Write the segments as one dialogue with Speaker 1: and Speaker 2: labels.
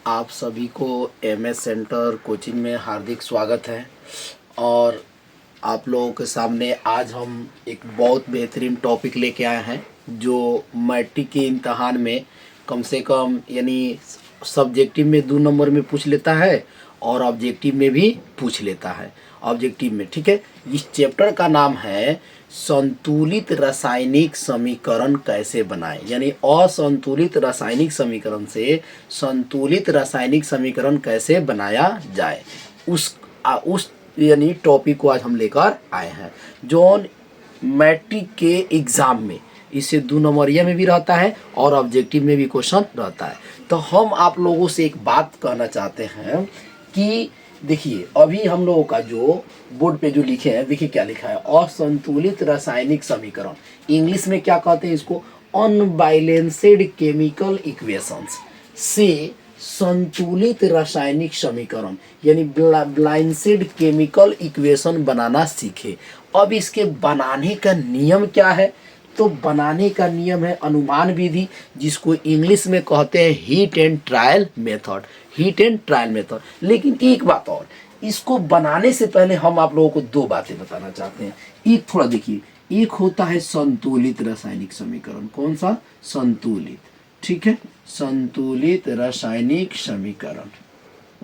Speaker 1: आप सभी को एमएस सेंटर कोचिंग में हार्दिक स्वागत है। और आप लोगों के सामने आज हम एक बहुत बेहतरीन टॉपिक लेके आए हैं जो मैट्रिक के इम्तहान में कम से कम यानी सब्जेक्टिव में 2 नंबर में पूछ लेता है और ऑब्जेक्टिव में भी पूछ लेता है। ऑब्जेक्टिव में, ठीक है। इस चैप्टर का नाम है संतुलित रासायनिक समीकरण कैसे बनाएं, यानी असंतुलित रासायनिक समीकरण से संतुलित रासायनिक समीकरण कैसे बनाया जाए। उस यानी टॉपिक को आज हम लेकर आए हैं जो मैट्रिक के एग्ज़ाम में इससे 2 नंबरिया में भी रहता है और ऑब्जेक्टिव में भी क्वेश्चन रहता है। तो हम आप लोगों से एक बात कहना चाहते हैं कि देखिए, अभी हम लोगों का जो बोर्ड पे जो लिखे हैं, देखिए क्या लिखा है, असंतुलित रासायनिक समीकरण। इंग्लिश में क्या कहते हैं इसको, अनबैलेंस्ड केमिकल इक्वेशंस से संतुलित रासायनिक समीकरण यानी बैलेंस्ड केमिकल इक्वेशन बनाना सीखे। अब इसके बनाने का नियम क्या है, तो बनाने का नियम है अनुमान विधि, जिसको इंग्लिश में कहते हैं heat and trial method. Heat and trial method. लेकिन एक बात और, इसको बनाने से पहले हम आप लोगों को 2 बातें बताना चाहते हैं। एक थोड़ा देखिए, एक होता है संतुलित रासायनिक समीकरण। कौन सा? संतुलित, ठीक है, संतुलित रासायनिक समीकरण,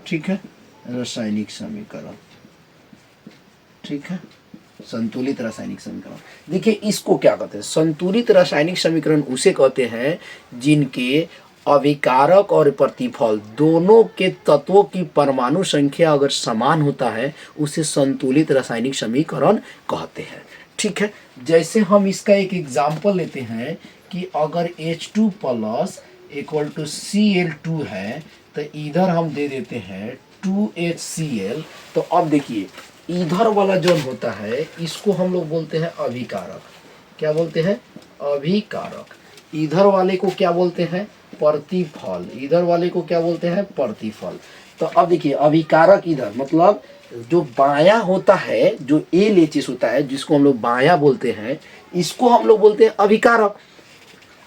Speaker 1: ठीक है, रासायनिक समीकरण, ठीक है, संतुलित रासायनिक समीकरण। देखिए इसको क्या कहते हैं, संतुलित रासायनिक समीकरण उसे कहते हैं जिनके अभिकारक और प्रतिफल दोनों के तत्वों की परमाणु संख्या अगर समान होता है उसे संतुलित रासायनिक समीकरण कहते हैं, ठीक है। जैसे हम इसका एक एग्जाम्पल लेते हैं कि अगर H2 plus equal to Cl2 है तो इधर हम दे देते हैं 2HCl। तो अब देखिए इधर वाला जो होता है इसको हम लोग बोलते हैं अभिकारक। क्या बोलते हैं? अभिकारक। इधर वाले को क्या बोलते हैं? प्रतिफल। इधर वाले को क्या बोलते हैं? प्रतिफल। तो अब देखिए अभिकारक इधर मतलब जो बाया होता है, जो LHS होता है जिसको हम लोग बाया बोलते हैं, इसको हम लोग बोलते हैं अभिकारक।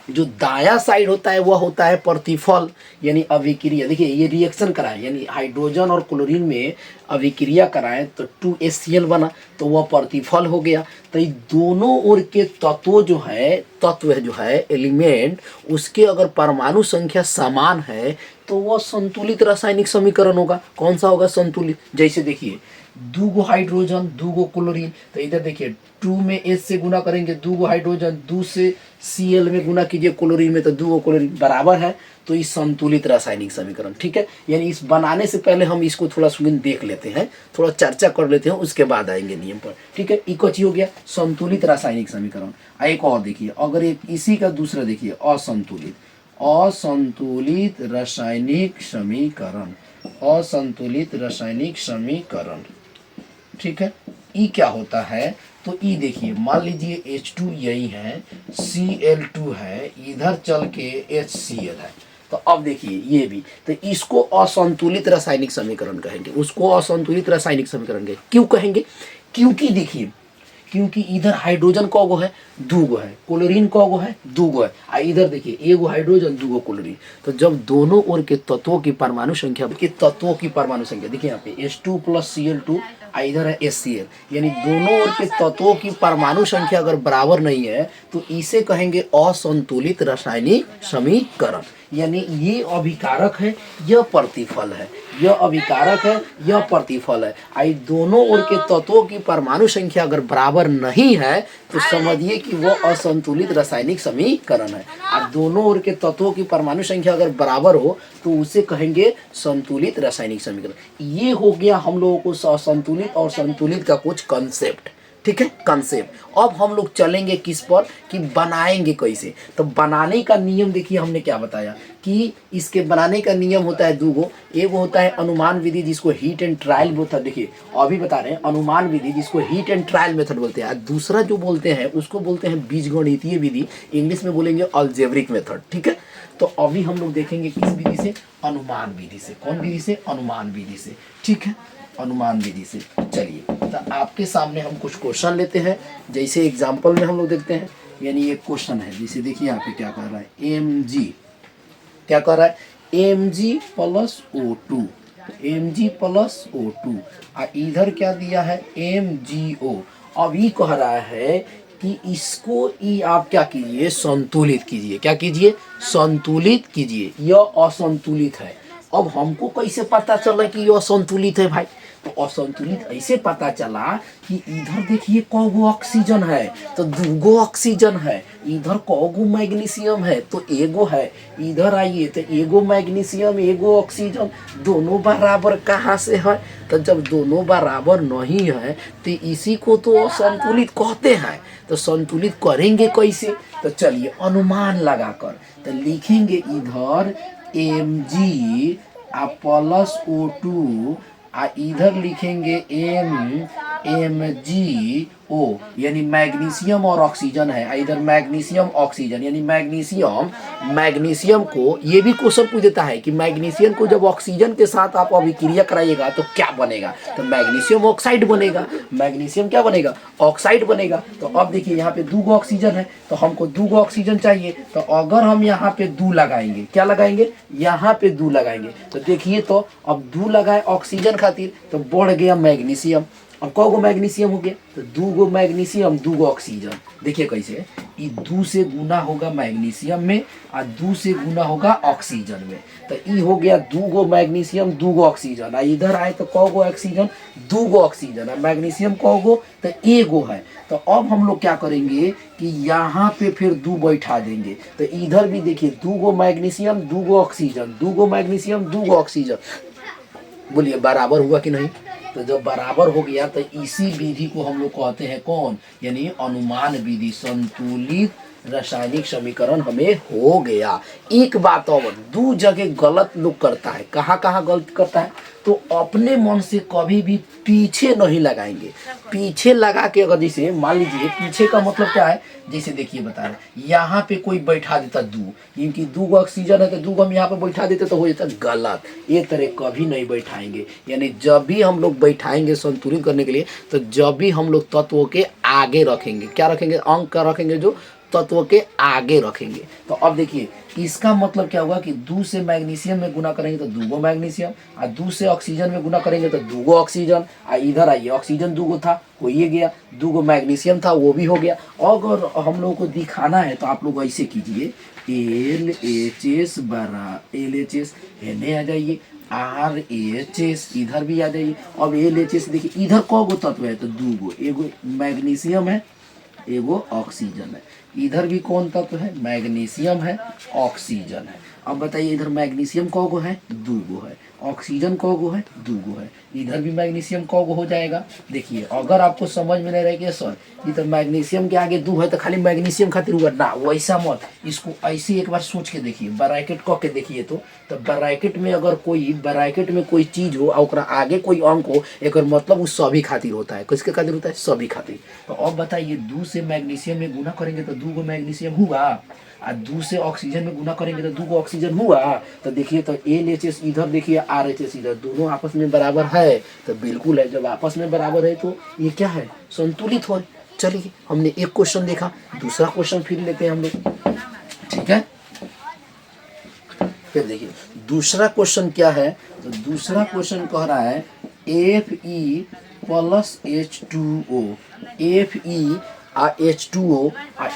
Speaker 1: जो दाया साइड होता है वह होता है प्रतिफल यानी अभिक्रिया। देखिए ये रिएक्शन कराए यानी हाइड्रोजन और क्लोरीन में अभिक्रिया कराएं तो 2HCl बना, तो वह प्रतिफल हो गया। तो ये दोनों ओर के तत्व जो है एलिमेंट, उसके अगर परमाणु संख्या समान है तो वह संतुलित रासायनिक समीकरण होगा। कौन सा होगा? संतुलित। जैसे देखिए 2 हाइड्रोजन 2 क्लोरीन, तो इधर देखिए 2 में H से गुना करेंगे 2 हाइड्रोजन, 2 से Cl में गुना कीजिए क्लोरीन में तो 2 क्लोरीन बराबर है। तो इस संतुलित रासायनिक समीकरण, ठीक है। यानी इस बनाने से पहले हम इसको थोड़ा सुन देख लेते हैं, थोड़ा चर्चा कर लेते हैं, उसके बाद आएंगे नियम पर, ठीक है। इकोची हो गया संतुलित रासायनिक समीकरण। एक और देखिए, अगर एक इसी का दूसरा देखिए असंतुलित रासायनिक समीकरण, असंतुलित रासायनिक समीकरण, ठीक है। ई क्या होता है, तो ई देखिए मान लीजिए H2 यही है, Cl2 है, इधर चल के HCl है। तो अब देखिए ये भी, तो इसको असंतुलित रासायनिक समीकरण कहेंगे, उसको असंतुलित रासायनिक समीकरण कहेंगे। क्यों कहेंगे? क्योंकि देखिए, क्योंकि इधर हाइड्रोजन कौगो है? 2 है। क्लोरीन कौगो है? 2 है। इधर देखिए 1 हाइड्रोजन 2 क्लोरीन। तो जब दोनों ओर के तत्वों की परमाणु संख्या देखिए यहाँ पे H2 प्लस Cl2, इधर है HCl, यानी दोनों ओर के तत्वों की परमाणु संख्या अगर बराबर नहीं है तो इसे कहेंगे असंतुलित रासायनिक समीकरण। यानी ये अभिकारक है, यह प्रतिफल है, यह अभिकारक है, यह प्रतिफल है। आई दोनों ओर के तत्वों की परमाणु संख्या अगर बराबर नहीं है तो समझिए कि वह असंतुलित रासायनिक समीकरण है। और दोनों ओर के तत्वों की परमाणु संख्या अगर बराबर हो तो उसे कहेंगे संतुलित रासायनिक समीकरण। ये हो गया हम लोगों को असंतुलित और संतुलित का कुछ कंसेप्ट, ठीक है, कंसेप्ट। अब हम लोग चलेंगे किस पर, कि बनाएंगे कैसे। तो बनाने का नियम देखिए हमने क्या बताया कि इसके बनाने का नियम होता है 2 गो। एक होता है अनुमान विधि जिसको हीट एंड ट्रायल मेथड, देखिए अभी बता रहे हैं अनुमान विधि जिसको हीट एंड ट्रायल मेथड बोलते हैं। दूसरा जो बोलते हैं उसको बोलते हैं बीजगणितीय विधि, इंग्लिश में बोलेंगे अलजेब्रिक मेथड, ठीक है। तो अभी हम लोग देखेंगे किस विधि से? अनुमान विधि से। कौन विधि से? अनुमान विधि से, ठीक है, अनुमान विधि से। चलिए तो आपके सामने हम कुछ क्वेश्चन लेते हैं, जैसे एग्जांपल में हम लोग देखते हैं। यानी एक क्वेश्चन है, जैसे देखिए यहाँ पे क्या कर रहा है, Mg क्या कर रहा है, Mg plus O2, Mg plus O2, और इधर क्या दिया है MgO। अब ये कह रहा है कि इसको ये आप क्या कीजिए, संतुलित कीजिए। क्या कीजिए, संतुलित कीजिए। यह असंतुलित है। अब हमको कैसे पता चला कि यह असंतुलित है भाई? तो असंतुलित ऐसे पता चला कि इधर देखिए कौगो ऑक्सीजन है तो दूगो ऑक्सीजन है, इधर कौगो मैग्नीशियम है तो एगो है, इधर आइए तो एगो मैग्नीशियम एगो ऑक्सीजन, दोनों बराबर कहाँ से है? तो जब दोनों बराबर नहीं है तो इसी को तो असंतुलित कहते हैं। तो संतुलित करेंगे कैसे? तो चलिए अनुमान लगाकर तो लिखेंगे इधर Mg प्लस O2, इधर लिखेंगे MgO, यानी मैग्नीशियम और ऑक्सीजन है, इधर मैग्नीशियम ऑक्सीजन, यानी मैग्नीशियम को ये भी क्वेश्चन पूछ देता है कि मैग्नीशियम को जब ऑक्सीजन के साथ आप अभिक्रिया कराइएगा तो क्या बनेगा? तो मैग्नीशियम ऑक्साइड बनेगा। मैग्नीशियम क्या बनेगा? ऑक्साइड बनेगा। तो अब देखिए यहाँ पे दूगो ऑक्सीजन है तो हमको दूगो ऑक्सीजन चाहिए, तो अगर हम यहाँ पे दू लगाएंगे, क्या लगाएंगे? यहाँ पे दू लगाएंगे तो देखिए, तो अब दू लगाए ऑक्सीजन खातिर तो बढ़ गया मैग्नीशियम। अब कौगो मैग्नीशियम हो गया? तो दूगो मैग्नीशियम दूगो ऑक्सीजन। देखिए कैसे, ये दू से गुना होगा मैग्नीशियम में और दू से गुना होगा ऑक्सीजन में, तो ये हो गया दूगो मैग्नीशियम दूगो ऑक्सीजन। इधर आए तो कौगो ऑक्सीजन? दूगो ऑक्सीजन। और मैग्नीशियम कौगो? तो एगो है। तो अब हम लोग क्या करेंगे कि यहाँ पे फिर दू बैठा देंगे, तो इधर भी देखिए दूगो मैग्नीशियम दूगो ऑक्सीजन, दूगो मैग्नीशियम दूगो ऑक्सीजन। बोलिए बराबर हुआ कि नहीं? तो जब बराबर हो गया तो इसी विधि को हम लोग कहते हैं कौन? यानी अनुमान विधि। संतुलित रासायनिक समीकरण हमें हो गया। एक बात और, दो जगह गलत लोग करता है। कहाँ कहाँ गलत करता है? तो अपने मन से कभी भी पीछे नहीं लगाएंगे। पीछे लगा के अगर जैसे मान लीजिए, पीछे का मतलब क्या है? जैसे देखिए बता रहे, यहाँ पे कोई बैठा देता दू, क्योंकि दू ऑक्सीजन है तो दू हम यहाँ पे बैठा देते तो हो जाता गलत। ये तरह कभी नहीं बैठाएंगे। यानी जब भी हम लोग बैठाएंगे संतुलित करने के लिए, तो जब भी हम लोग तत्वों के आगे रखेंगे, क्या रखेंगे? अंक का रखेंगे, जो तत्व के आगे रखेंगे। तो अब देखिए इसका मतलब क्या होगा कि दू से मैग्नीशियम में गुना करेंगे तो दूगो मैग्नीशियम, और दू से ऑक्सीजन में गुना करेंगे तो दूगो ऑक्सीजन। इधर आइए, ऑक्सीजन दूगो था हो ये गया, दूगो मैग्नीशियम था वो भी हो गया। अगर हम लोगों को दिखाना है तो आप लोग ऐसे कीजिए, LHS बराबर LHS, एने आ जाइए, RHS इधर भी आ जाइए। अब LHS देखिए इधर कौगो तत्व है? तो दूगो, एगो मैग्नीशियम है एगो ऑक्सीजन है। इधर भी कौन तत्व है? मैग्नीशियम है ऑक्सीजन है। अब बताइए इधर मैग्नीशियम कौगो है? दूगो है। ऑक्सीजन कौगो है? दूगो है। इधर भी मैग्नीशियम कौगो हो जाएगा? देखिए अगर आपको समझ में नहीं रहेगा सर इधर मैग्नीशियम के आगे दू है तो खाली मैग्नीशियम खातिर हुआ ना, वैसा मत। इसको ऐसे एक बार सोच के देखिए, ब्रैकेट कह के देखिए। तो ब्रैकेट में अगर कोई ब्रैकेट में कोई चीज हो और आगे कोई अंक हो, एक मतलब उस सभी खातिर होता है। किसके खातिर होता है? सभी खातिर। तो अब बताइए, दू से मैग्नीशियम में गुना करेंगे तो दूगो मैग्नीशियम हुआ, और दू से ऑक्सीजन में गुना करेंगे तो दूगो ऑक्सीजन हुआ। तो देखिए, तो LHS इधर देखिए, RHS इधर, दोनों आपस में बराबर है। तो बिल्कुल है, जब आपस में बराबर है तो ये क्या है? संतुलित हो। चलिए हमने एक क्वेश्चन देखा, दूसरा क्वेश्चन फिर लेते हैं हम लोग, ठीक है? फिर देखिए दूसरा क्वेश्चन क्या है? तो दूसरा क्वेश्चन कह रहा है Fe plus H2O, Fe H2O,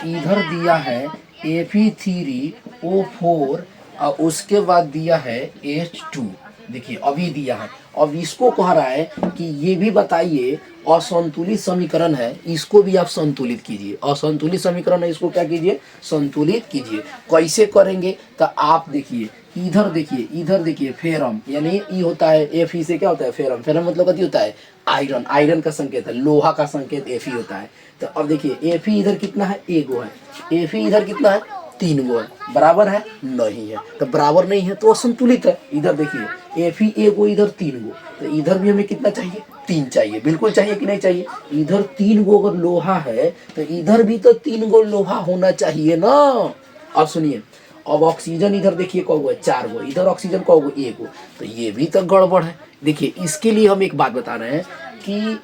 Speaker 1: इधर दिया है Fe3O4, और उसके बाद दिया है H2। देखिए अभी दिया है। अब इसको कह रहा है कि ये भी बताइए, असंतुलित समीकरण है, इसको भी आप संतुलित कीजिए। असंतुलित समीकरण है, इसको क्या कीजिए? संतुलित कीजिए। कैसे करेंगे? तो आप देखिए इधर देखिए, इधर देखिए फेरम, यानी ये होता है Fe से क्या होता है? फेरम। फेरम मतलब कथी होता है? आयरन। आयरन का संकेत है, लोहा का संकेत Fe होता है। तो अब देखिए Fe इधर कितना है? एगो है। Fe इधर कितना है? 3 गो है। बराबर है? नहीं है। तो बराबर नहीं है तो असंतुलित है। इधर देखिए Fe एगो, इधर 3 गो, तो इधर भी हमें कितना चाहिए? 3 चाहिए। बिल्कुल चाहिए कि नहीं चाहिए? इधर 3 गो अगर लोहा है तो इधर भी तो 3 गो लोहा होना चाहिए ना। अब सुनिए, अब ऑक्सीजन इधर देखिए कौगो है? 4 गो। इधर ऑक्सीजन कौगो? एगो। तो ये भी तो गड़बड़ है। देखिए इसके लिए हम एक बात बता रहे हैं कि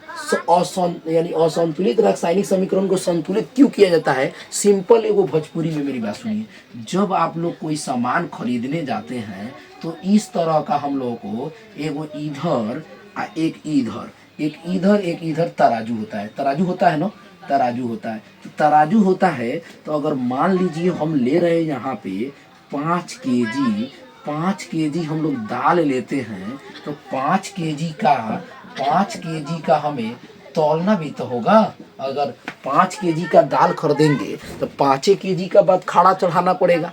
Speaker 1: यानी असंतुलित रासायनिक समीकरण को संतुलित क्यों किया जाता है। सिंपल एगो भोजपुरी में मेरी बात सुनिए, जब आप लोग कोई सामान खरीदने जाते हैं तो इस तरह का हम लोग को एगो इधर आ एक इधर तराजू होता है। तराजू होता है ना, तराजू होता है। तो तराजू होता है तो अगर मान लीजिए हम ले रहे हैं यहाँ पे 5 केजी, 5 केजी हम लोग दाल लेते हैं, तो 5 केजी का हमें तौलना भी तो होगा। अगर 5 केजी का दाल खरीदेंगे तो 5 केजी का बाद खाड़ा चढ़ाना पड़ेगा,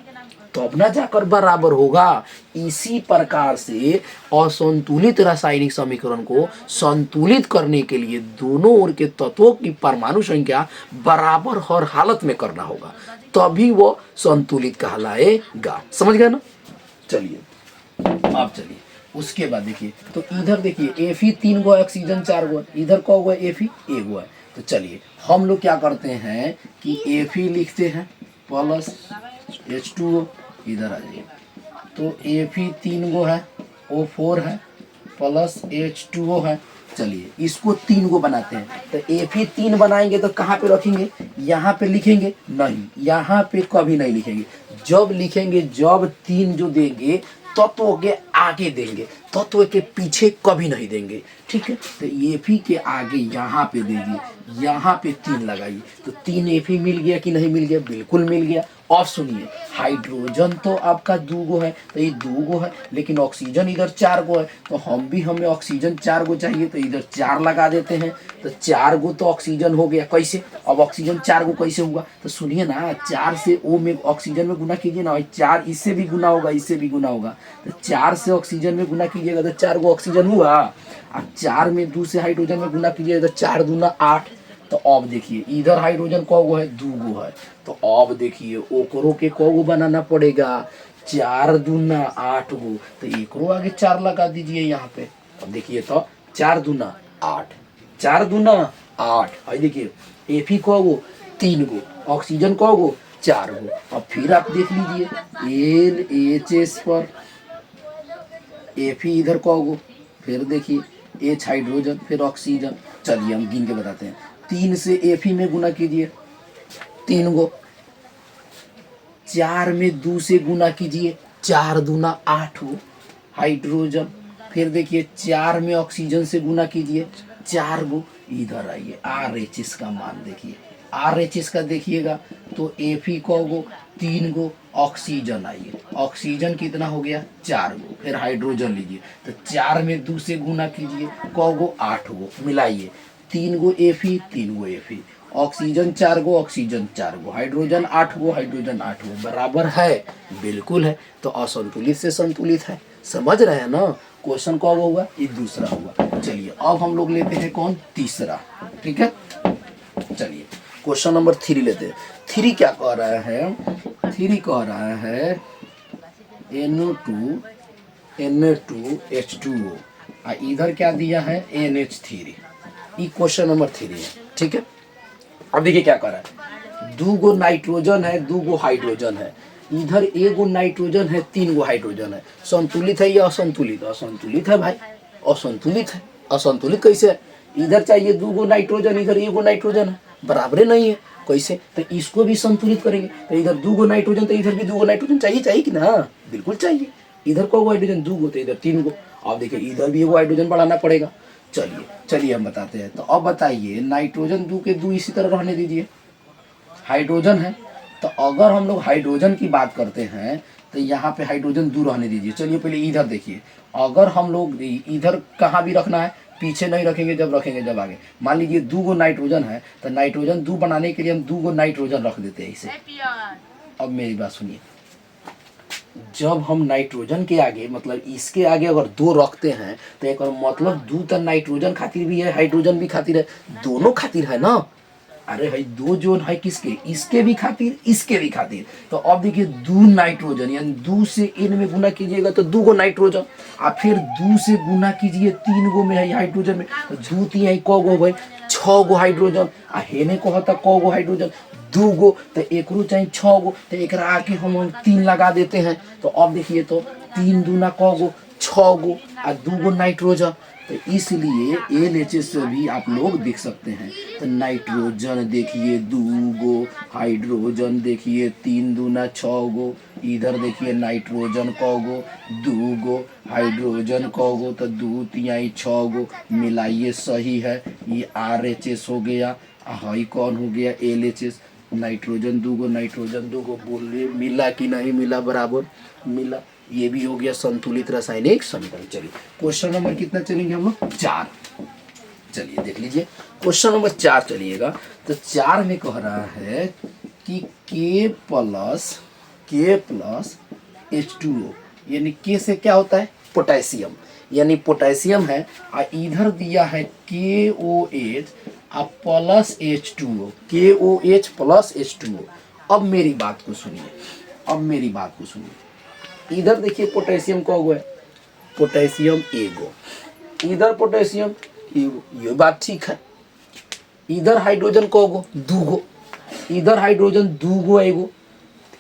Speaker 1: तब ना जाकर बराबर होगा। इसी प्रकार से असंतुलित रासायनिक समीकरण को संतुलित करने के लिए दोनों ओर के तत्वों की परमाणु संख्या बराबर हर हालत में करना होगा, तभी वो संतुलित कहलाएगा। समझ गए ना? चलिए आप चलिए उसके बाद देखिए, तो इधर देखिए Fe 3 गो, ऑक्सीजन 4 गो, इधर कौ गो Fe 1 गो है। तो चलिए हम लोग क्या करते हैं कि Fe लिखते हैं प्लस H2O, इधर आ जाइए। तो Fe 3 गो है, O4 है, प्लस H2O है। चलिए इसको 3 गो बनाते हैं। तो Fe 3 बनाएंगे तो कहाँ पे रखेंगे? यहाँ पे लिखेंगे? नहीं, यहाँ पे कभी नहीं लिखेंगे। जब लिखेंगे, जब 3 जो देंगे तत्व के आगे देंगे, तत्व के पीछे कभी नहीं देंगे। ठीक है, तो Fe के आगे यहाँ पे दीजिए, यहाँ पे 3 लगाइए। तो 3 Fe मिल गया कि नहीं मिल गया? बिल्कुल मिल गया। अब सुनिए, हाइड्रोजन तो आपका 2 गो है, तो ये 2 गो है, लेकिन ऑक्सीजन इधर 4 गो है। तो हमें ऑक्सीजन 4 गो चाहिए, तो इधर 4 लगा देते हैं। तो 4 गो तो ऑक्सीजन हो गया। कैसे? अब ऑक्सीजन 4 गो कैसे हुआ? तो सुनिए ना, 4 से O में ऑक्सीजन में गुना कीजिए ना, 4 इससे भी गुना होगा, इससे भी गुना होगा। तो 4 से ऑक्सीजन में गुना कीजिएगा तो 4 गो ऑक्सीजन हुआ। अब 4 में 2 से हाइड्रोजन में गुना कीजिएगा तो 4 दूना 8। तो अब देखिए इधर हाइड्रोजन कौ गो है? 2 गो है। तो अब देखिए ओकरो के कौ गो बनाना पड़ेगा? 4 दूना 8 गो। तो एकरो आगे 4 लगा दीजिए यहाँ पे। अब देखिए तो 4 दूना 8, 4 दूना 8। और देखिए Fe कौ गो? 3 गो। ऑक्सीजन कौ गो? 4 गो। अब फिर आप देख लीजिए LHS पर Fe इधर कौ गो? फिर देखिए H हाइड्रोजन, फिर ऑक्सीजन। चलिए हम गिन के बताते हैं। 3 से Fe में गुना कीजिए, 3 गो। 4 में 2 से गुना कीजिए, 4 दूना 8 गो हाइड्रोजन। फिर देखिए 4 में ऑक्सीजन से गुना कीजिए, 4 गो। इधर आइए RHS का मान देखिए, RHS का देखिएगा तो Fe कौ गो? 3 गो। ऑक्सीजन आइए, ऑक्सीजन कितना हो गया? 4 गो। फिर हाइड्रोजन लीजिए, तो 4 में 2 से गुना कीजिए, कौ गो? 8 गो। मिलाइए, 3 गो Fe, 3 गो Fe। ऑक्सीजन 4 गो, ऑक्सीजन 4 गो, हाइड्रोजन 8 गो, हाइड्रोजन 8 गो। बराबर है? बिल्कुल है। तो असंतुलित से संतुलित है। समझ रहे हैं ना? क्वेश्चन कौन होगा? ये दूसरा हुआ। चलिए अब हम लोग लेते हैं कौन? तीसरा। ठीक है, चलिए क्वेश्चन नंबर 3 लेते हैं। 3 क्या कह रहा है? 3 कह रहा है NO2 Na2H2O, इधर क्या दिया है? NH3। ये क्वेश्चन नंबर 3 है। ठीक है, अब देखिए क्या कर रहा है। 2 गो नाइट्रोजन है, 2 गो हाइड्रोजन है। इधर 1 गो नाइट्रोजन है, 3 गो हाइड्रोजन है। संतुलित है या असंतुलित? असंतुलित है भाई, असंतुलित है। असंतुलित कैसे है? इधर चाहिए 2 गो नाइट्रोजन, इधर 1 गो नाइट्रोजन है, बराबर नहीं है। कैसे? तो इसको भी संतुलित करेंगे। तो इधर 2 गो नाइट्रोजन, तो इधर भी 2 गो नाइट्रोजन चाहिए, चाहिए कि ना? बिल्कुल चाहिए। इधर को हाइड्रोजन 2 गो, तो इधर 3 गो। अब देखिए इधर भी 1 हाइड्रोजन बढ़ाना पड़ेगा। चलिए चलिए हम बताते हैं। तो अब बताइए, नाइट्रोजन 2 के 2 इसी तरह रहने दीजिए। हाइड्रोजन है, तो अगर हम लोग हाइड्रोजन की बात करते हैं तो यहाँ पे हाइड्रोजन 2 रहने दीजिए। चलिए पहले इधर देखिए, अगर हम लोग इधर कहाँ भी रखना है, पीछे नहीं रखेंगे, जब रखेंगे जब आगे। मान लीजिए 2 गो नाइट्रोजन है, तो नाइट्रोजन 2 बनाने के लिए हम 2 गो नाइट्रोजन रख देते हैं इसे। अब मेरी बात सुनिए, जब हम नाइट्रोजन के आगे मतलब इसके आगे अगर 2 रखते हैं तो एक मतलब 2 तो नाइट्रोजन खातिर भी है, हाइड्रोजन भी खातिर है, दोनों खातिर है ना। अरे भाई 2 जोन है किसके? इसके भी खातिर, इसके भी खातिर। तो अब देखिए 2 नाइट्रोजन, यानी 2 से इन में गुना कीजिएगा तो 2 गो नाइट्रोजन, और फिर 2 से गुना कीजिए 3 गो में है हाइड्रोजन में, तो 2 3 कौ गो भाई? 6 गो हाइड्रोजन। आ हेने कहता कौ गो हाइड्रोजन? 2 गो। तो एकरो चाहिए 6 गो, तो एक आके हम 3 लगा देते हैं। तो अब देखिए तो 3 दूना कौ गो? 6 6 गो और 2 गो नाइट्रोजन। तो इसलिए LHS से भी आप लोग देख सकते हैं। तो नाइट्रोजन देखिए 2 गो, हाइड्रोजन देखिए 3 दूना 6 गो, इधर देखिए नाइट्रोजन क गो 2 गो, हाइड्रोजन क गो तो 2 तिहाई 6 गो, मिलाइए सही है। ये RHS हो गया, हाई कौन हो गया LHS। नाइट्रोजन 2 गो, नाइट्रोजन 2 गो, बोलिए मिला कि नहीं मिला? बराबर मिला। ये भी हो गया संतुलित रासायनिक समीकरण। चलिए क्वेश्चन नंबर कितना चलेंगे हम लोग? 4। चलिए देख लीजिए क्वेश्चन नंबर 4 चलिएगा। तो 4 में कह रहा है कि K प्लस H2O, यानी K से क्या होता है? पोटेशियम, यानी पोटेशियम है। और इधर दिया है KOH plus H2O, KOH plus H2O। अब मेरी बात को सुनिए, इधर देखिए पोटेशियम का है, पोटेशियम एगो, इधर पोटेशियम एगो, ये बात ठीक है। इधर हाइड्रोजन का गो 2 गो, इधर हाइड्रोजन 2 गो एगो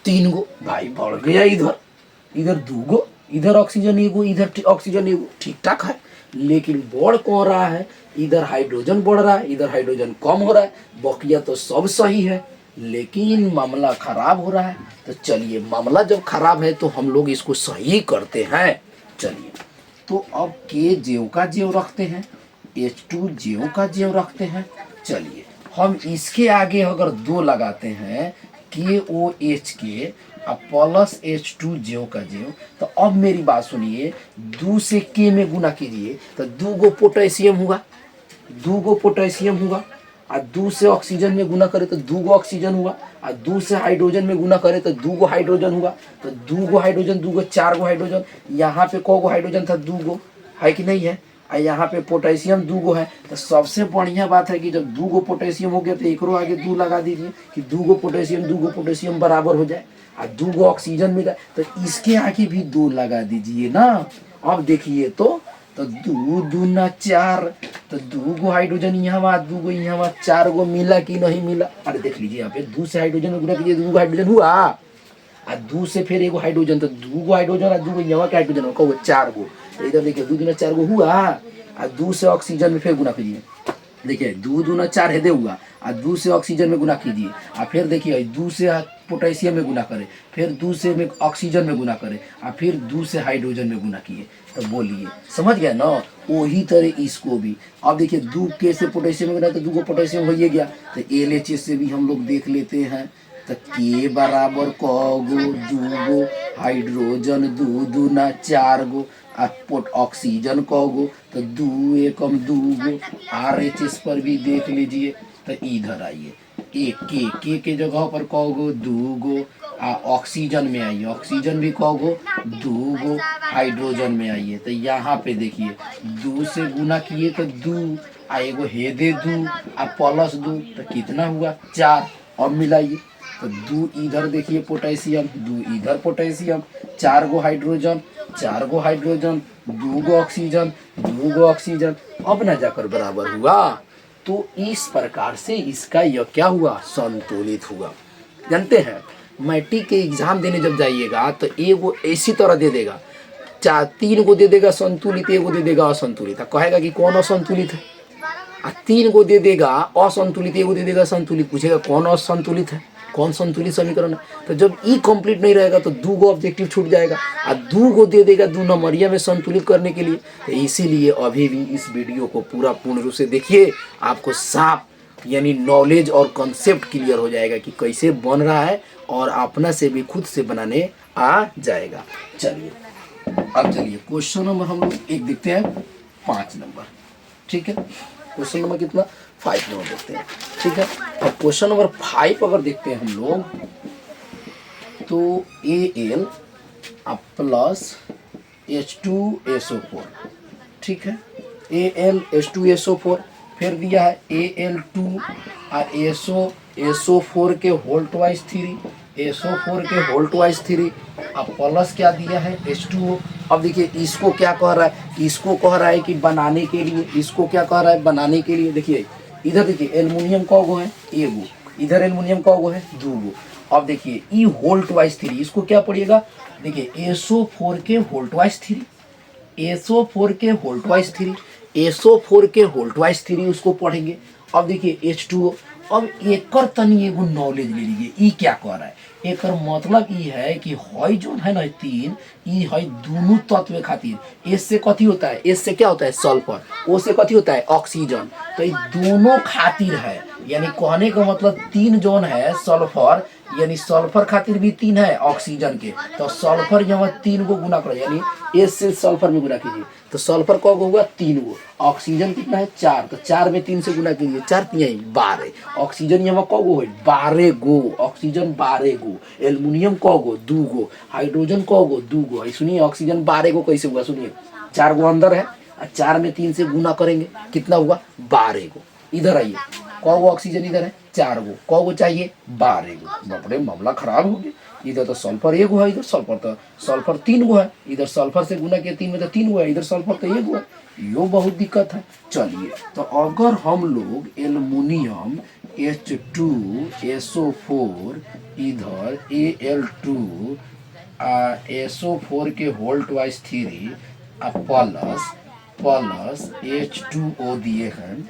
Speaker 1: 3 गो, भाई बढ़ गया। इधर 2 गो, इधर ऑक्सीजन एगो, इधर ऑक्सीजन एगो, ठीक ठाक है। लेकिन बढ़ कौन रहा है? इधर हाइड्रोजन बढ़ रहा है, इधर हाइड्रोजन कम हो रहा है। बकिया तो सब सही है, लेकिन मामला खराब हो रहा है। तो चलिए मामला जब खराब है तो हम लोग इसको सही करते हैं। चलिए तो अब K ज्यों का ज्यों रखते हैं, H2 ज्यों का ज्यों रखते हैं। चलिए हम इसके आगे अगर 2 लगाते हैं KOH के प्लस H2 ज्यों का ज्यों, तो अब मेरी बात सुनिए, 2 से K में गुना कीजिए तो 2 गो पोटेशियम हुआ, 2 गो पोटेशियम हुआ। और 2 से ऑक्सीजन में गुना करे तो 2 गो ऑक्सीजन हुआ, और 2 से हाइड्रोजन में गुना करे तो 2 गो हाइड्रोजन हुआ। तो 2 गो हाइड्रोजन 2 गो 4 गो हाइड्रोजन। यहाँ पे कौ गो हाइड्रोजन था? 2 गो, है कि नहीं है? और यहाँ पे पोटेशियम 2 गो है। तो सबसे बढ़िया बात है कि जब 2 गो पोटेशियम हो गया तो एक आगे 2 लगा दीजिए कि 2 गो पोटेशियम बराबर हो जाए, और 2 गो ऑक्सीजन मिला तो इसके आगे भी 2 लगा दीजिए ना। अब देखिए तो 2 दूना 4, तो 2 गो हाइड्रोजन यहाँ 2 गो यहाँ 4 गो मिला कि नहीं मिला? अरे देख लीजिए यहाँ पे 2 से हाइड्रोजन में गुना कीजिए 2 गो हाइड्रोजन हुआ, और 2 से फिर एगो हाइड्रोजन, तो 2 गो हाइड्रोजन और 2 गो यहाँ के हाइड्रोजन हो 4 गो। तो इधर देखिए 2 दूना 4 गो हुआ, और 2 से ऑक्सीजन में फिर गुना कीजिए, देखिए 2 दूना 4 है दे हुआ, और 2 से ऑक्सीजन में गुना कीजिए, और फिर देखिए 2 से पोटेशियम में गुना करें, फिर 2 से में ऑक्सीजन में गुना करें, और फिर 2 से हाइड्रोजन में गुना किए। तो बोलिए समझ गया ना? वही तरह इसको भी। अब देखिए 2 K से पोटेशियम में गुना तो 2 गो पोटेशियम हो गया। तो LHS से भी हम लोग देख लेते हैं। तो K बराबर क गो 2 गो हाइड्रोजन 2 दूना 4 गो, ऑक्सीजन क गो तो 2 एकम 2 गो। RHS पर भी देख लीजिए। तो इधर आइए, K के जगह पर क गो 2 गो, ऑक्सीजन में आइए, ऑक्सीजन भी क गो 2 गो, हाइड्रोजन में आइए। तो यहाँ पे देखिए 2 से गुना किए तो 2, एगो हेदे 2 प्लस 2, तो कितना हुआ? 4। अब मिलाइए तो 2 इधर देखिए पोटेशियम, 2 इधर पोटेशियम, 4 गो हाइड्रोजन 4 गो हाइड्रोजन, 2 गो ऑक्सीजन 2 गो ऑक्सीजन। अब ना जाकर बराबर हुआ। तो इस प्रकार से इसका यह क्या हुआ? संतुलित हुआ। जानते हैं मैट्रिक के एग्जाम देने जब जाइएगा तो एगो ऐसी तरह दे देगा, 3 गो दे देगा संतुलित, एगो दे देगा असंतुलित, कहेगा कि कौन असंतुलित है। 3 गो दे देगा असंतुलित, एगो दे देगा संतुलित, पूछेगा कौन असंतुलित है, कौन संतुलित समीकरण है। तो जब ई कंप्लीट नहीं रहेगा तो 2 गो ऑब्जेक्टिव छूट जाएगा, और 2 गो दे देगा 2 नंबरिया में संतुलित करने के लिए। तो इसीलिए अभी भी इस वीडियो को पूरा पूर्ण रूप से देखिए, आपको साफ यानी नॉलेज और कॉन्सेप्ट क्लियर हो जाएगा कि कैसे बन रहा है, और अपना से भी खुद से बनाने आ जाएगा। चलिए अब चलिए क्वेश्चन नंबर हम लोग एक देखते हैं 5 नंबर। ठीक है, क्वेश्चन नंबर कितना? 5 नंबर देखते हैं। ठीक है, अब क्वेश्चन नंबर 5 अगर देखते हैं हम लोग तो Al प्लस H2SO4। ठीक है, Al H2SO4, फिर दिया है Al2 और SO4 के होल ट्वाइस 3, SO4 के होल ट्वाइस 3, अब प्लस क्या दिया है H2O। अब देखिए इसको क्या कह रहा है? इसको कह रहा है कि बनाने के लिए, इसको क्या कह रहा है? बनाने के लिए। देखिए इधर देखिए एल्युमिनियम का गो है एगो, इधर एल्युमिनियम का गो है 2 गो। अब देखिए ई होल ट्वाइस 3, इसको क्या पड़ेगा? देखिए SO4 के होल ट्वाइस 3, SO4 के होल ट्वाइस 3, SO4 के होल ट्वाइस 3 उसको पढ़ेंगे। अब देखिए H2O। अब एकर तनी एगो नॉलेज ले लीजिए, ई क्या कह रहा है। एकर मतलब ई है कि हई जो है ना तीन, ई है दोनों तत्व खातिर। एस से कथी होता है, एस से क्या होता है सल्फर, ओ से कथी होता है ऑक्सीजन। तो ये दोनों खातिर है, यानी कहने का मतलब तीन जोन है सल्फर, यानी सल्फर खातिर भी तीन है ऑक्सीजन के। तो सल्फर जब तीन को गुना करो, यानी एस से सल्फर में गुना कीजिए तो सल्फर कौ गो होगा, तीन गो। ऑक्सीजन कितना है, चार, तो चार में तीन से गुना कीजिए, चार तीन 12। ऑक्सीजन यहाँ कौ गो है, 12 गो ऑक्सीजन, 12 गो। एल्युमिनियम कौ गो, 2 गो। हाइड्रोजन कौ गो, 2 गो। सुनिए ऑक्सीजन 12 गो कैसे हुआ, सुनिए 4 गो अंदर है और 4 में 3 से गुना करेंगे कितना हुआ, 12 गो। इधर आइए, कौ गो ऑक्सीजन इधर है, 4 गो, कौ गो चाहिए, 12 गो। बाप रे मामला खराब हो गया। इधर तो सल्फर एक गो है, इधर सल्फर 3 गो है। इधर सल्फर से गुना किया 3 में तो 3 गो है, इधर सल्फर तो 1 गो है। यो बहुत दिक्कत है। चलिए तो अगर हम लोग एल्युमिनियम H2SO4 इधर Al2 SO4 के होल ट्वाइस 3 प्लस H2O दिए हैं।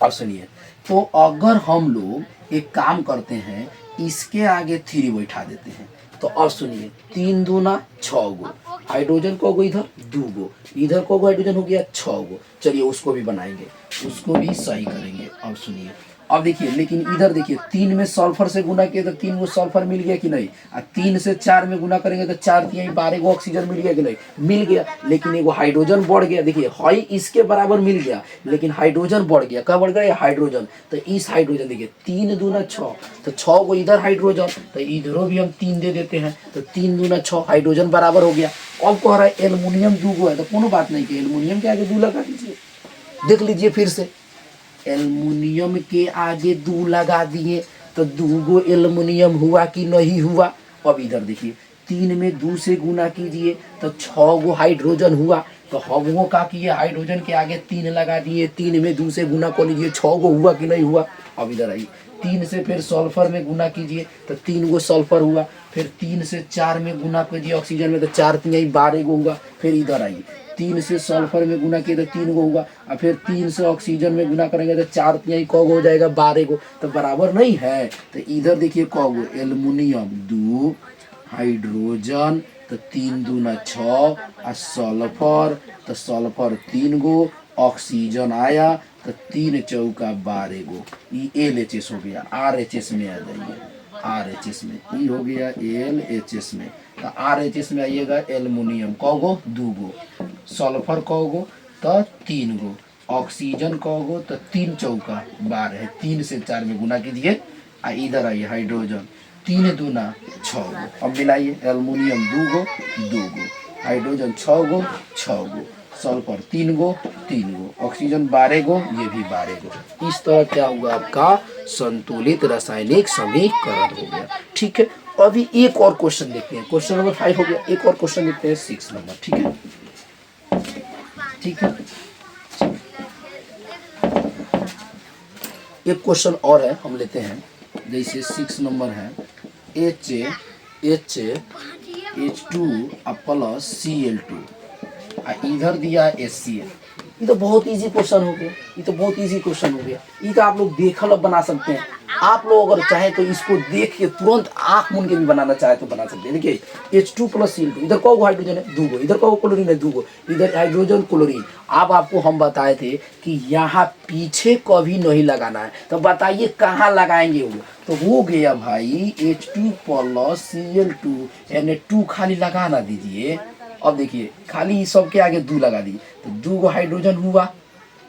Speaker 1: अब सुनिए, तो अगर हम लोग एक काम करते हैं, इसके आगे 3 बैठा देते हैं, तो अब सुनिए 3 दूना 6 गो। हाइड्रोजन को गो इधर 2 गो, इधर को हाइड्रोजन हो गया 6 गो। चलिए उसको भी बनाएंगे, उसको भी सही करेंगे। अब सुनिए, अब देखिए लेकिन इधर देखिए 3 में सल्फर से गुना किया तो 3 गो सल्फर मिल गया कि नहीं, और 3 से 4 में गुना करेंगे तो 4 3 12 गो ऑक्सीजन मिल गया कि नहीं, मिल गया। लेकिन एगो हाइड्रोजन बढ़ गया, देखिए हाई इसके बराबर मिल गया लेकिन हाइड्रोजन बढ़ गया। क्या बढ़ गया, हाइड्रोजन। तो इस हाइड्रोजन देखिए 3 दूना 6, तो 6 गो इधर हाइड्रोजन, तो इधरों भी हम 3 दे देते हैं, तो 3 दूना 6 हाइड्रोजन बराबर हो गया। अब कह रहा है एल्युमिनियम 2 गो है, तो कोनो बात नहीं कि एल्युमिनियम के आगे 2 लगा दीजिए। देख लीजिए फिर से, एल्युमिनियम के आगे 2 लगा दिए तो 2 गो एल्युमिनियम हुआ कि नहीं हुआ। अब इधर देखिए 3 में 2 से गुना कीजिए तो 6 गो हाइड्रोजन हुआ। तो हम वो का किए, हाइड्रोजन के आगे 3 लगा दिए, 3 में 2 से गुना कर लीजिए, 6 गो हुआ कि नहीं हुआ। अब इधर आइए, 3 से फिर सल्फर में गुना कीजिए तो 3 गो सल्फर हुआ। फिर 3 से 4 में गुना कीजिए ऑक्सीजन में तो 4 3 12 गो हुआ। फिर इधर आइए, 3 से सल्फर में गुना किए तो 3 गो होगा, और फिर 3 से ऑक्सीजन में गुना करेंगे तो 4 3 कौ गो हो जाएगा, 12 गो। तो बराबर नहीं है। तो इधर देखिए कौ गो, एल्युमिनियम 2, हाइड्रोजन तो 3 दूना 6, और सल्फर तो सल्फर 3 गो, ऑक्सीजन आया तो 3 चौका 12 गो। ये LHS हो गया, RHS में आ जाइए, RHS में ई हो गया LHS में। तो RHS में आइएगा, एल्युमिनियम कौ गो, 2 गो, सल्फर कौ गो तो 3 गो, ऑक्सीजन कौ गो तो 3 चौका 12, 3 से 4 में गुना कीजिए। इधर आइए हाइड्रोजन 3 दूना 6 गो। अब मिलाइए, एल्युमिनियम 2 गो 2 गो, हाइड्रोजन 6 गो 6 गो, सल्फर 3 गो 3 गो, ऑक्सीजन 12 गो, ये भी 12 गो। इस तरह क्या हुआ, आपका संतुलित रासायनिक समीकरण हो गया। ठीक है, अभी एक और क्वेश्चन देखते हैं। क्वेश्चन नंबर 5 हो गया, एक और क्वेश्चन देखते हैं 6 नंबर। ठीक है, ठीक है, एक क्वेश्चन और है, हम लेते हैं। जैसे 6 नंबर है, H2 प्लस Cl2, इधर दिया HCl। ये तो बहुत इजी क्वेश्चन हो गया, ये तो बहुत इजी क्वेश्चन हो गया। ये तो आप लोग देखल बना सकते हैं। आप लोग अगर चाहे तो इसको देख के तुरंत आंख मूंद के भी बनाना चाहे तो बना सकते हैं। देखिए H2 प्लस Cl2, इधर कौ हाइड्रोजन है, 2 गो, इधर कौ क्लोरीन है, 2 गो, इधर हाइड्रोजन क्लोरीन। अब आपको हम बताए थे कि यहाँ पीछे कभी नहीं लगाना है, तो बताइए कहाँ लगाएंगे वो। तो हो गया भाई H2 प्लस Cl2, यानी 2 खाली लगा ना दीजिए। अब देखिए खाली सबके आगे 2 लगा दिए तो 2 गो हाइड्रोजन हुआ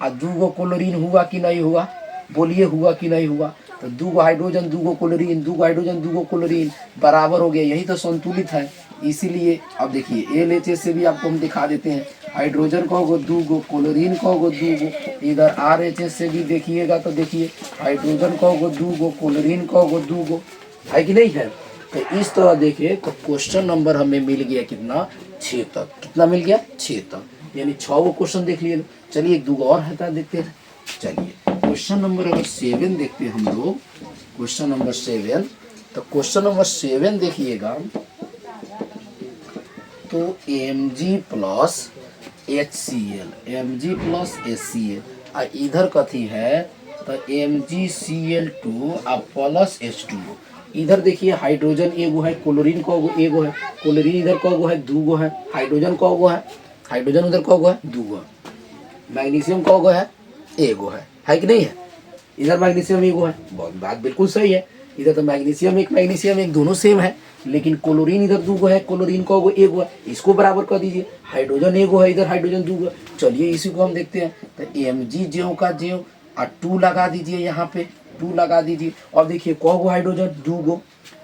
Speaker 1: और 2 गो क्लोरीन हुआ कि नहीं हुआ, बोलिए हुआ कि नहीं हुआ। तो 2 गो हाइड्रोजन 2 गो क्लोरीन, 2 गो हाइड्रोजन 2 गो क्लोरीन बराबर हो गया, यही तो संतुलित है। इसीलिए अब देखिए LHS से भी आपको हम दिखा देते हैं, हाइड्रोजन कौ गो 2 गो, क्लोरीन कौ गो 2 गो। इधर RHS से भी देखिएगा तो देखिए हाइड्रोजन कौ गो 2 गो, क्लोरीन कौ गो 2 गो, है कि नहीं है। तो इस तरह देखिए तो क्वेश्चन नंबर हमें मिल गया कितना, 6 तक। कितना मिल गया, 6 तक, यानी 6 गो क्वेश्चन देख लिए। चलिए 1 2 और हटा देते हैं। चलिए क्वेश्चन नंबर अगर 7 देखते हैं हम लोग, क्वेश्चन नंबर 7। तो क्वेश्चन नंबर 7 देखिएगा, तो Mg plus HCl, Mg plus HCl, और इधर कथी है तो MgCl2 और प्लस H2O। इधर देखिए हाइड्रोजन एगो है, क्लोरीन को एगो है, क्लोरीन इधर को है, दूगो है, हाइड्रोजन को है, हाइड्रोजन उधर को है, दूगो है, मैग्नीशियम को है, एगो है कि नहीं है? इधर मैग्नीशियम एगो है, बहुत बात बिल्कुल सही है। इधर तो मैग्नीशियम एक दोनों सेम है, लेकिन क्लोरीन इधर दूगो है, क्लोरीन को एगो है, इसको बराबर कर दीजिए। हाइड्रोजन एगो है, इधर हाइड्रोजन दूगो है। चलिए इसी को हम देखते हैं, तो Mg ज्यों का ज्यों और 2 लगा दीजिए, यहाँ पे 2 लगा दीजिए। और देखिए कोगो हाइड्रोजन दूगो,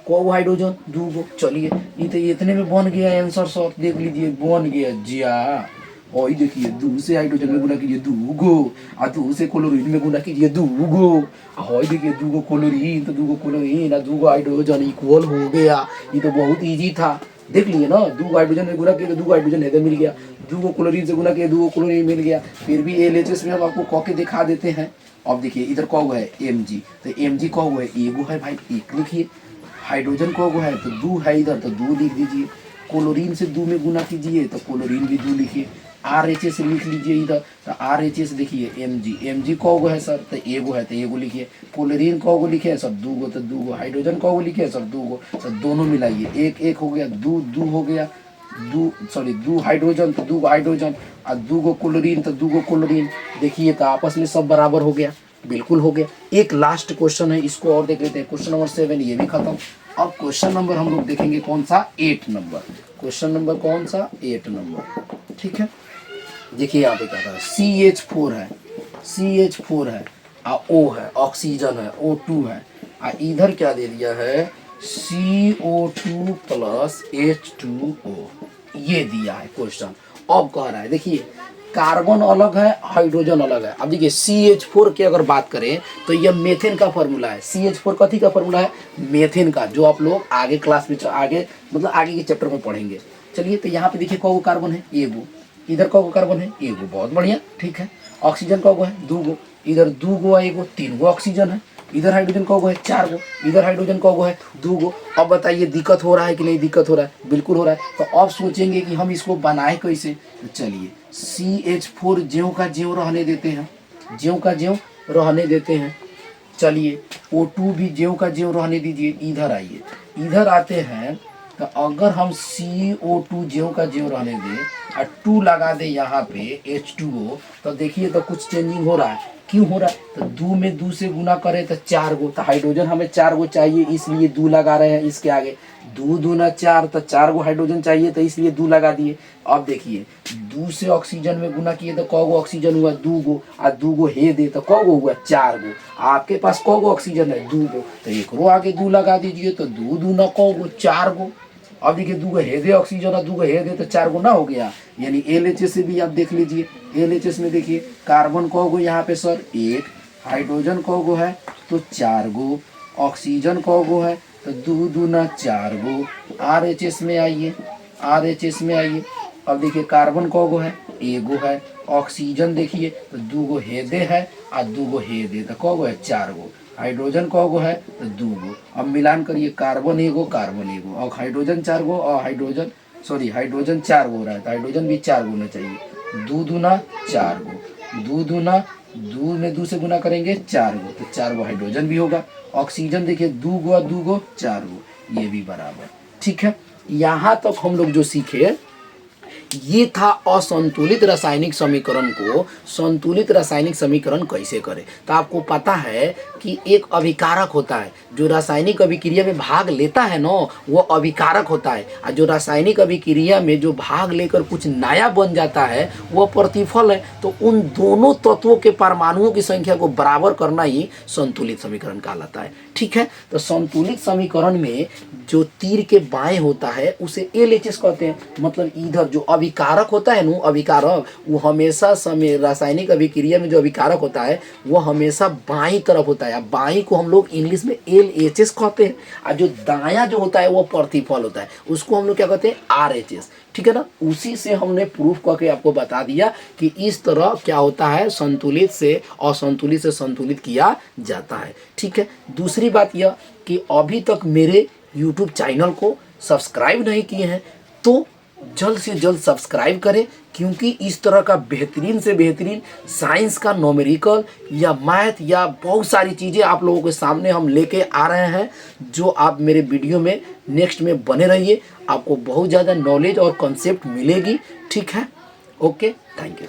Speaker 1: कोगो हाइड्रोजन दूगो। चलिए ये तो इतने में बन गया आंसर सर, देख लीजिए बन गया जिया। और देखिए 2 से हाइड्रोजन में गुना कीजिए दूगो, और 2 से क्लोरीन में गुना कीजिए दूगो, और देखिए दूगो क्लोरीन तो दूगो क्लोरीन और दूगो हाइड्रोजन इक्वल हो गया। ये तो बहुत इजी था, देख लिए ना। 2 हाइड्रोजन में गुना किया तो 2 हाइड्रोजन इधर मिल गया, 2 क्लोरीन से गुना किया 2 क्लोरीन मिल गया। फिर भी LHS में हम आपको कह के दिखा देते हैं। अब देखिए इधर कौगो है Mg, तो Mg कौगो है एगो है भाई, 1 लिखिए। हाइड्रोजन कौगो है तो 2 है इधर, तो 2 लिख दीजिए। क्लोरीन से 2 में गुना कीजिए तो क्लोरीन भी 2 लिखिए। RHS लिख लीजिए इधर, तो RHS देखिए Mg कौगो है सर, तो एगो है तो एगो लिखिए। क्लोरीन कौगो लिखे हैं सर, दूगो, तो दूगो। हाइड्रोजन कौगो लिखे हैं सर, दूगो। सर दोनों मिलाइए, 1 1 हो गया, 2 2 हो गया, 2 हाइड्रोजन तो 2 हाइड्रोजन, और 2 क्लोरीन तो 2 क्लोरीन। देखिए तो आपस में सब बराबर हो गया, बिल्कुल हो गया। एक लास्ट क्वेश्चन है, इसको और देख लेते हैं। क्वेश्चन नंबर 7 ये भी खत्म। अब क्वेश्चन नंबर हम लोग देखेंगे कौन सा, 8 नंबर। क्वेश्चन नंबर कौन सा, 8 नंबर, ठीक है। देखिए यहाँ पे क्या था, CH4 है, CH4 है, O है, ऑक्सीजन है, O2 है, इधर क्या दे दिया है, CO2 प्लस H2O, ये दिया है क्वेश्चन। अब कह रहा है देखिए कार्बन अलग है, हाइड्रोजन अलग है। अब देखिए CH4 की अगर बात करें तो यह मेथेन का फॉर्मूला है। CH4 कथी का फॉर्मूला है, मेथेन का, जो आप लोग आगे क्लास में आगे मतलब आगे के चैप्टर में पढ़ेंगे। चलिए तो यहाँ पे देखिए कौगो कार्बन है, एगो, इधर कौगो कार्बन है, एगो, बहुत बढ़िया, ठीक है। ऑक्सीजन कौगो है, दूगो, इधर दूगो एगो, 3 गो ऑक्सीजन है। इधर हाइड्रोजन कौगो है, 4 गो, इधर हाइड्रोजन कौगो है, 2 गो। अब बताइए दिक्कत हो रहा है कि नहीं, दिक्कत हो रहा है, बिल्कुल हो रहा है। तो अब सोचेंगे कि हम इसको बनाए कैसे, तो चलिए CH4 ज्यों का ज्यों रहने देते हैं, ज्यों का ज्यों रहने देते हैं। चलिए O2 भी ज्यों का ज्यों रहने दीजिए। इधर आइए, इधर आते हैं, तो अगर हम CO2 ज्यों का ज्यों रहने दें और 2 लगा दे यहाँ पे H2O, तो देखिए तो कुछ चेंजिंग हो रहा है। क्यों हो रहा है, तो 2 में 2 से गुना करें तो 4 गो, तो हाइड्रोजन हमें 4 गो चाहिए, इसलिए 2 लगा रहे हैं इसके आगे। 2 दूना 4, तो 4 गो हाइड्रोजन चाहिए, तो इसलिए 2 लगा दिए। अब देखिए 2 से ऑक्सीजन में गुना किए तो कौगो ऑक्सीजन हुआ, 2 गो, और 2 गो हे दे तो कौगो हुआ, 4 गो। आपके पास कौगो ऑक्सीजन है, 2 गो, तो एक रो आगे 2 लगा दीजिए, तो 2 दूना कौगो, 4 गो। अब देखिए 2 गो हे दे ऑक्सीजन और 2 गो हे दे, तो 4 गो ना हो गया। यानी LHS से भी आप देख लीजिए, LHS में देखिए कार्बन कौगो यहाँ पे सर 1, हाइड्रोजन कौगो है तो 4 गो, ऑक्सीजन कौगो है तो 2 दूना 4 गो। RHS में आइए, RHS में आइए। अब देखिए कार्बन कौगो है, एगो है, ऑक्सीजन देखिए तो 2 गो हेदे है और 2 गो हेदे, तो कौगो है, 4 गो। हाइड्रोजन कौगो है तो 2 गो। अब मिलान करिए, कार्बन एगो, और हाइड्रोजन 4 गो, और हाइड्रोजन 4 गो रहा है, तो हाइड्रोजन भी 4 गो होना चाहिए। 2 दूना 4 गो, 2 दूना 2 में 2 से गुना करेंगे 4 गो, तो 4 गो हाइड्रोजन भी होगा। ऑक्सीजन देखिए 2 गो 2 गो 4 गो, ये भी बराबर, ठीक है। यहाँ तक हम लोग जो सीखे ये था असंतुलित रासायनिक समीकरण को संतुलित रासायनिक समीकरण कैसे करें। तो आपको पता है कि एक अभिकारक होता है, जो रासायनिक अभिक्रिया में भाग लेता है ना, वो अभिकारक होता है, और जो रासायनिक अभिक्रिया में जो भाग लेकर कुछ नया बन जाता है वो प्रतिफल है। तो उन दोनों तत्वों के परमाणुओं की संख्या को बराबर करना ही संतुलित समीकरण कहलाता है, ठीक है। तो संतुलित समीकरण में जो तीर के बाएं होता है उसे LHS कहते हैं। मतलब इधर जो अभिकारक होता है ना, अभिकारक वो हमेशा समय रासायनिक अभिक्रिया में जो अभिकारक होता है वो हमेशा बाईं तरफ होता है। बाईं को हम लोग इंग्लिश में LHS कहते हैं, और जो दायां जो होता है वो प्रतिफल होता है, उसको हम लोग क्या कहते हैं, RHS, ठीक है ना। उसी से हमने प्रूफ करके आपको बता दिया कि इस तरह क्या होता है, संतुलित से असंतुलित से संतुलित किया जाता है, ठीक है। दूसरी बात यह कि अभी तक मेरे YouTube चैनल को सब्सक्राइब नहीं किए हैं तो जल्द से जल्द सब्सक्राइब करें, क्योंकि इस तरह का बेहतरीन से बेहतरीन साइंस का न्यूमेरिकल या मैथ या बहुत सारी चीज़ें आप लोगों के सामने हम लेके आ रहे हैं, जो आप मेरे वीडियो में नेक्स्ट में बने रहिए, आपको बहुत ज़्यादा नॉलेज और कॉन्सेप्ट मिलेगी। ठीक है, ओके, थैंक यू।